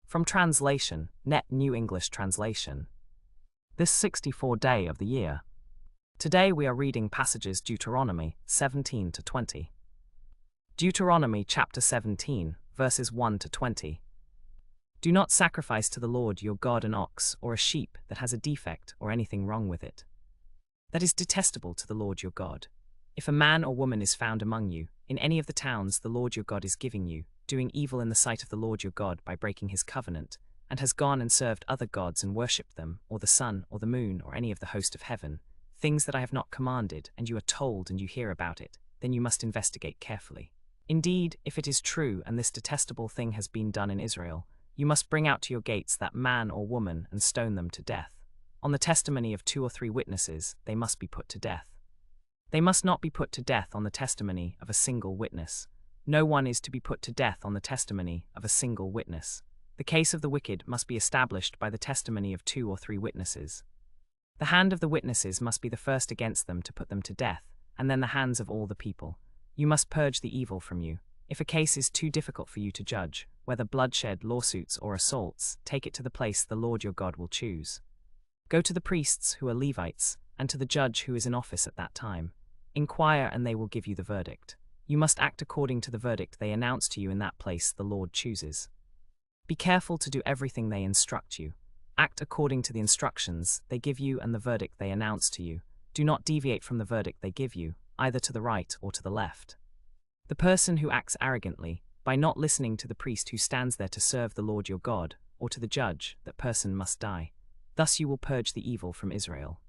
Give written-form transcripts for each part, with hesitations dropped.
From translation, Net New English Translation. This 64th day of the year. Today we are reading passages Deuteronomy 17 to 20. Deuteronomy chapter 17, verses 1 to 20. Do not sacrifice to the Lord your God an ox or a sheep that has a defect or anything wrong with it. That is detestable to the Lord your God. If a man or woman is found among you, in any of the towns the Lord your God is giving you, doing evil in the sight of the Lord your God by breaking his covenant, and has gone and served other gods and worshipped them, or the sun, or the moon, or any of the host of heaven, things that I have not commanded, and you are told and you hear about it, then you must investigate carefully. Indeed, if it is true and this detestable thing has been done in Israel, you must bring out to your gates that man or woman and stone them to death. On the testimony of 2 or 3 witnesses, they must be put to death. They must not be put to death on the testimony of a single witness. No one is to be put to death on the testimony of a single witness. The case of the wicked must be established by the testimony of 2 or 3 witnesses. The hand of the witnesses must be the first against them to put them to death, and then the hands of all the people. You must purge the evil from you. If a case is too difficult for you to judge, whether bloodshed, lawsuits, or assaults, take it to the place the Lord your God will choose. Go to the priests who are Levites, and to the judge who is in office at that time. Inquire and they will give you the verdict. You must act according to the verdict they announce to you in that place the Lord chooses. Be careful to do everything they instruct you. Act according to the instructions they give you and the verdict they announce to you. Do not deviate from the verdict they give you, either to the right or to the left. The person who acts arrogantly, by not listening to the priest who stands there to serve the Lord your God, or to the judge, that person must die. Thus you will purge the evil from Israel.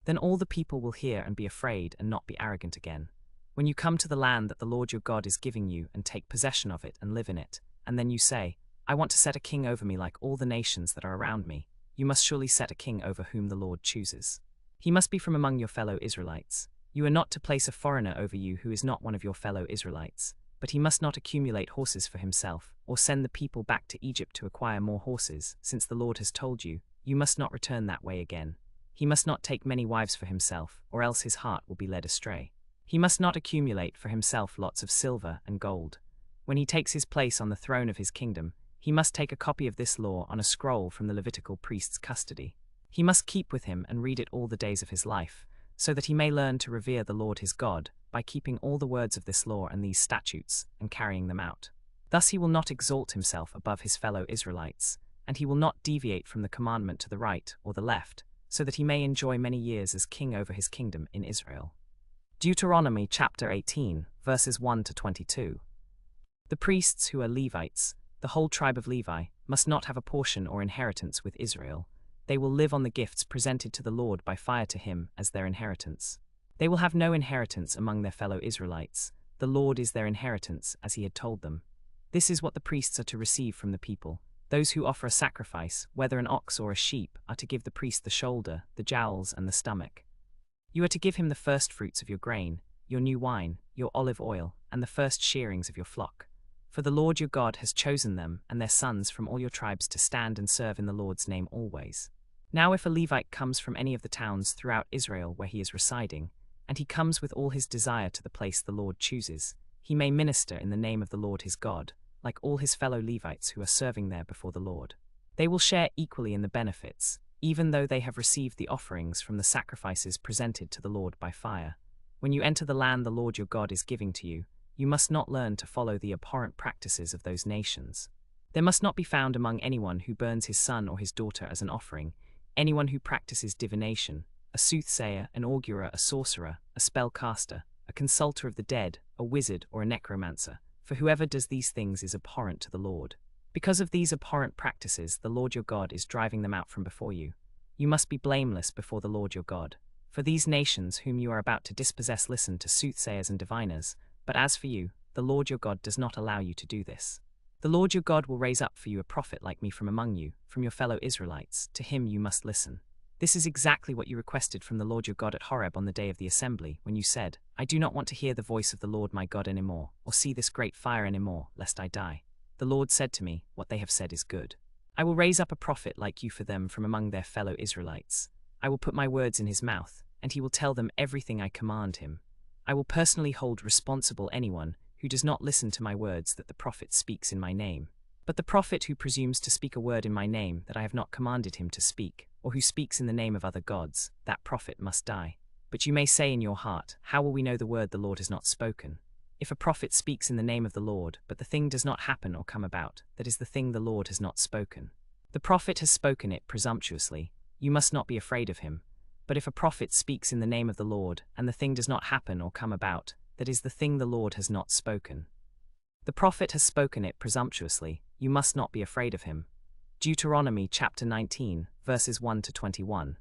Then all the people will hear and be afraid and not be arrogant again. When you come to the land that the Lord your God is giving you and take possession of it and live in it, and then you say, I want to set a king over me like all the nations that are around me, you must surely set a king over whom the Lord chooses. He must be from among your fellow Israelites. You are not to place a foreigner over you who is not one of your fellow Israelites, but he must not accumulate horses for himself, or send the people back to Egypt to acquire more horses, since the Lord has told you, you must not return that way again. He must not take many wives for himself, or else his heart will be led astray. He must not accumulate for himself lots of silver and gold. When he takes his place on the throne of his kingdom, he must take a copy of this law on a scroll from the Levitical priest's custody. He must keep with him and read it all the days of his life, so that he may learn to revere the Lord his God, by keeping all the words of this law and these statutes, and carrying them out. Thus he will not exalt himself above his fellow Israelites, and he will not deviate from the commandment to the right or the left, so that he may enjoy many years as king over his kingdom in Israel. Deuteronomy chapter 18, verses 1 to 22. The priests who are Levites, the whole tribe of Levi, must not have a portion or inheritance with Israel. They will live on the gifts presented to the Lord by fire to him as their inheritance. They will have no inheritance among their fellow Israelites. The Lord is their inheritance, as he had told them. This is what the priests are to receive from the people. Those who offer a sacrifice, whether an ox or a sheep, are to give the priest the shoulder, the jowls, and the stomach. You are to give him the first fruits of your grain, your new wine, your olive oil, and the first shearings of your flock. For the Lord your God has chosen them and their sons from all your tribes to stand and serve in the Lord's name always. Now if a Levite comes from any of the towns throughout Israel where he is residing, and he comes with all his desire to the place the Lord chooses, he may minister in the name of the Lord his God, like all his fellow Levites who are serving there before the Lord. They will share equally in the benefits, even though they have received the offerings from the sacrifices presented to the Lord by fire. When you enter the land the Lord your God is giving to you, you must not learn to follow the abhorrent practices of those nations. There must not be found among anyone who burns his son or his daughter as an offering, anyone who practices divination, a soothsayer, an augurer, a sorcerer, a spellcaster, a consulter of the dead, a wizard, or a necromancer, for whoever does these things is abhorrent to the Lord. Because of these abhorrent practices, the Lord your God is driving them out from before you. You must be blameless before the Lord your God. For these nations whom you are about to dispossess listen to soothsayers and diviners, but as for you, the Lord your God does not allow you to do this. The Lord your God will raise up for you a prophet like me from among you, from your fellow Israelites. To him you must listen. This is exactly what you requested from the Lord your God at Horeb on the day of the assembly, when you said, I do not want to hear the voice of the Lord my God any more, or see this great fire any more, lest I die. The Lord said to me, what they have said is good. I will raise up a prophet like you for them from among their fellow Israelites. I will put my words in his mouth, and he will tell them everything I command him. I will personally hold responsible anyone who does not listen to my words that the prophet speaks in my name. But the prophet who presumes to speak a word in my name that I have not commanded him to speak, or who speaks in the name of other gods, that prophet must die. But you may say in your heart, how will we know the word the Lord has not spoken? If a prophet speaks in the name of the Lord, but the thing does not happen or come about, that is the thing the Lord has not spoken. The prophet has spoken it presumptuously, you must not be afraid of him. But if a prophet speaks in the name of the Lord, and the thing does not happen or come about, that is the thing the Lord has not spoken. The prophet has spoken it presumptuously, you must not be afraid of him. Deuteronomy chapter 19, verses 1 to 21.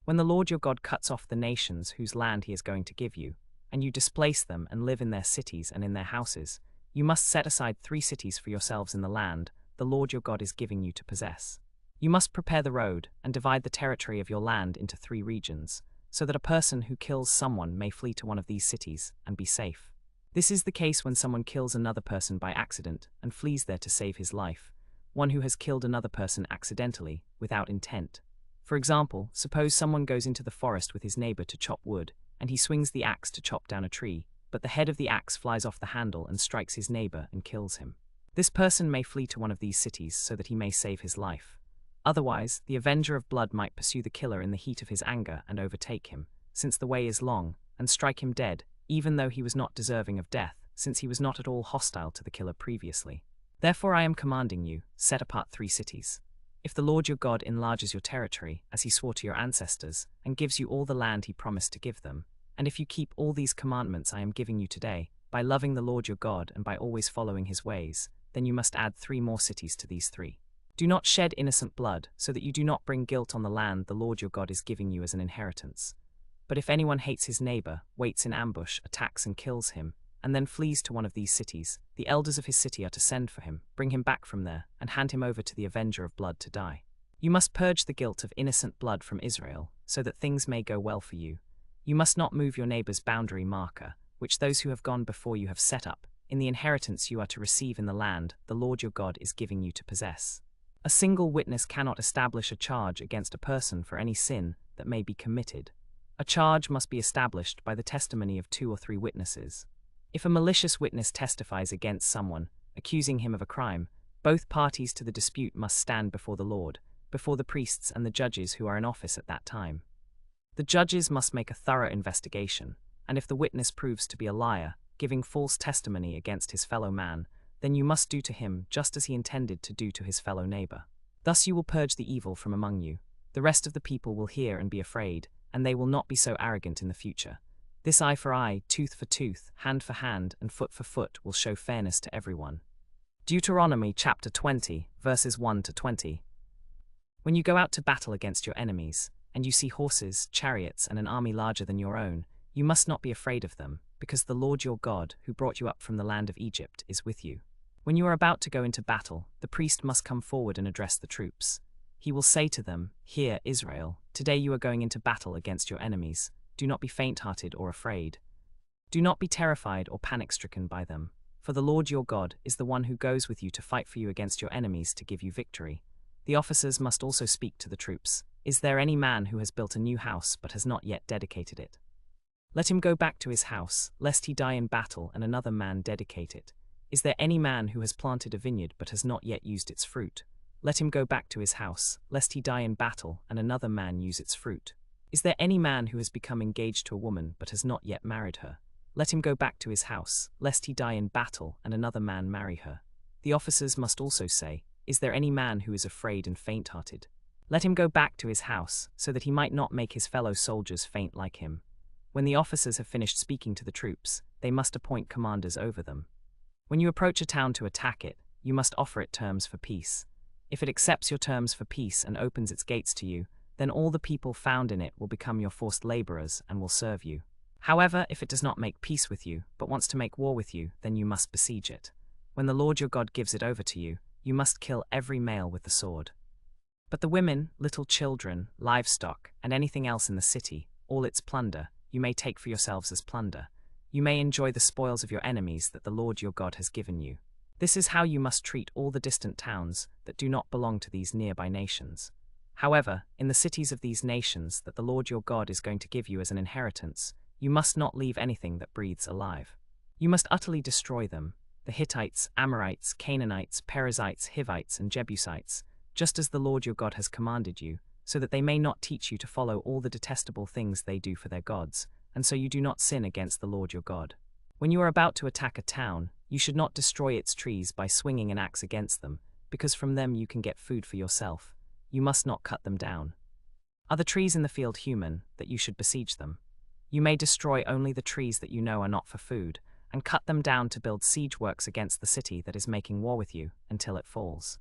When the Lord your God cuts off the nations whose land he is going to give you, and you displace them and live in their cities and in their houses, you must set aside 3 cities for yourselves in the land the Lord your God is giving you to possess. You must prepare the road and divide the territory of your land into 3 regions, so that a person who kills someone may flee to one of these cities and be safe. This is the case when someone kills another person by accident and flees there to save his life, one who has killed another person accidentally, without intent. For example, suppose someone goes into the forest with his neighbor to chop wood, and he swings the axe to chop down a tree, but the head of the axe flies off the handle and strikes his neighbor and kills him. This person may flee to one of these cities so that he may save his life. Otherwise, the avenger of blood might pursue the killer in the heat of his anger and overtake him, since the way is long, and strike him dead, even though he was not deserving of death, since he was not at all hostile to the killer previously. Therefore I am commanding you, set apart 3 cities. If the Lord your God enlarges your territory, as he swore to your ancestors, and gives you all the land he promised to give them, and if you keep all these commandments I am giving you today, by loving the Lord your God and by always following his ways, then you must add 3 more cities to these 3. Do not shed innocent blood, so that you do not bring guilt on the land the Lord your God is giving you as an inheritance. But if anyone hates his neighbor, waits in ambush, attacks and kills him, and then flees to one of these cities, the elders of his city are to send for him, bring him back from there, and hand him over to the avenger of blood to die. You must purge the guilt of innocent blood from Israel, so that things may go well for you. You must not move your neighbor's boundary marker, which those who have gone before you have set up, in the inheritance you are to receive in the land the Lord your God is giving you to possess. A single witness cannot establish a charge against a person for any sin that may be committed. A charge must be established by the testimony of 2 or 3 witnesses. If a malicious witness testifies against someone, accusing him of a crime, both parties to the dispute must stand before the Lord, before the priests and the judges who are in office at that time. The judges must make a thorough investigation, and if the witness proves to be a liar, giving false testimony against his fellow man, then you must do to him just as he intended to do to his fellow neighbor. Thus you will purge the evil from among you. The rest of the people will hear and be afraid, and they will not be so arrogant in the future. This eye for eye, tooth for tooth, hand for hand, and foot for foot will show fairness to everyone. Deuteronomy chapter 20, verses 1 to 20. When you go out to battle against your enemies, and you see horses, chariots, and an army larger than your own, you must not be afraid of them, because the Lord your God, who brought you up from the land of Egypt, is with you. When you are about to go into battle, the priest must come forward and address the troops. He will say to them, "Hear, Israel, today you are going into battle against your enemies. Do not be faint-hearted or afraid. Do not be terrified or panic-stricken by them, for the Lord your God is the one who goes with you to fight for you against your enemies to give you victory." The officers must also speak to the troops. Is there any man who has built a new house but has not yet dedicated it? Let him go back to his house, lest he die in battle and another man dedicate it. Is there any man who has planted a vineyard but has not yet used its fruit? Let him go back to his house, lest he die in battle and another man use its fruit. Is there any man who has become engaged to a woman but has not yet married her? Let him go back to his house, lest he die in battle and another man marry her. The officers must also say, "Is there any man who is afraid and faint-hearted? Let him go back to his house, so that he might not make his fellow soldiers faint like him." When the officers have finished speaking to the troops, they must appoint commanders over them. When you approach a town to attack it, you must offer it terms for peace. If it accepts your terms for peace and opens its gates to you, then all the people found in it will become your forced laborers and will serve you. However, if it does not make peace with you, but wants to make war with you, then you must besiege it. When the Lord your God gives it over to you, you must kill every male with the sword. But the women, little children, livestock, and anything else in the city, all its plunder, you may take for yourselves as plunder. You may enjoy the spoils of your enemies that the Lord your God has given you. This is how you must treat all the distant towns that do not belong to these nearby nations. However, in the cities of these nations that the Lord your God is going to give you as an inheritance, you must not leave anything that breathes alive. You must utterly destroy them. the Hittites, Amorites, Canaanites, Perizzites, Hivites, and Jebusites, just as the Lord your God has commanded you, so that they may not teach you to follow all the detestable things they do for their gods, and so you do not sin against the Lord your God. When you are about to attack a town, you should not destroy its trees by swinging an axe against them, because from them you can get food for yourself. You must not cut them down. Are the trees in the field human, that you should besiege them? You may destroy only the trees that you know are not for food, and cut them down to build siege works against the city that is making war with you, until it falls.